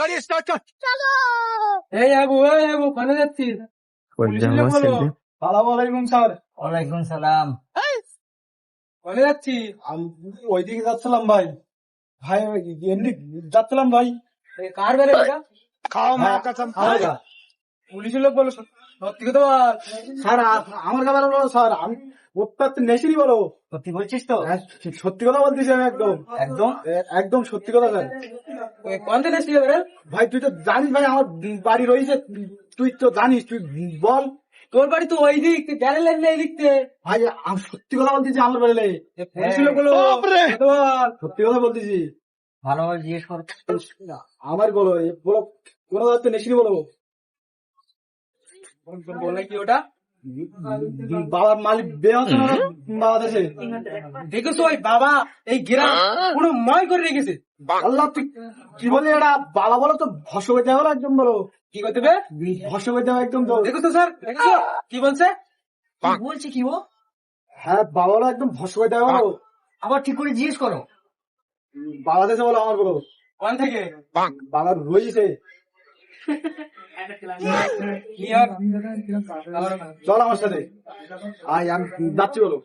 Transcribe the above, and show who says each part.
Speaker 1: গাড়ি স্টার্ট কর।
Speaker 2: এই আবু কোনে যাচ্ছিস?
Speaker 3: সালামালাইকুম স্যার।
Speaker 2: ওয়ালাইকুম সালাম।
Speaker 3: কোনে যাচ্ছি? ওইদিকে যাচ্ছিলাম ভাই। ভাই এমনি যাচ্ছিলাম ভাই।
Speaker 2: কার বাড়ি এটা?
Speaker 1: খাও মা কসম খাও।
Speaker 3: পুলিশের লোক বলো, সত্যি কথা বল। স্যার আমার কথা বলো স্যার, আমি ওটা নেশিনি বলো।
Speaker 2: সত্যি বলছিস তো?
Speaker 3: হ্যাঁ, সত্যি কথা বলতেছি আমি একদম
Speaker 2: একদম
Speaker 3: একদম সত্যি কথা স্যার।
Speaker 2: কোন থেকে ছিল রে?
Speaker 3: ভাই তুই তো জানিস ভাই আমার বাড়ি রয়েছে, তুই তো জানিস, তুই বল।
Speaker 2: তোর বাড়ি তো ওই দিক, গ্যারেল লাইন এই দিকতে।
Speaker 3: ভাই আমি সত্যি কথা বলতেছি, আমার বেড়ে পুলিশের লোক বলো,
Speaker 1: বাপরে!
Speaker 3: সত্যি কথা বলতেছি।
Speaker 2: ভালোভাবে জিজ্ঞেস কর।
Speaker 3: আমার বলো বলো, কোনো দায়িত্ব নেশিনি বলো।
Speaker 2: বলে কি ওটা?
Speaker 3: বাবার মালিক বিয়ে হচ্ছে না বাবা দেশে।
Speaker 2: দেখেছো ওই বাবা এই গ্রাম পুরো ময় করে রেখেছে।
Speaker 3: আল্লাহ তুই কি বলি এটা, বাবা বলো তো ভস্য করে দেওয়া একদম বলো,
Speaker 2: কি করতে হবে?
Speaker 3: ভস্য করে দেওয়া একদম তো।
Speaker 2: দেখেছো স্যার, দেখেছো কি বলছে? বলছে কি ও?
Speaker 3: হ্যাঁ বাবা বলো একদম ভস্য করে দেওয়া বলো।
Speaker 2: আবার ঠিক করে জিজ্ঞেস করো।
Speaker 3: বাবা দেশে বলো আমার বলো।
Speaker 2: কোন থেকে?
Speaker 3: বাবার রয়েছে।
Speaker 2: কি আর
Speaker 3: চল আমার সাথে, আয় আমি যাচ্ছি বলো।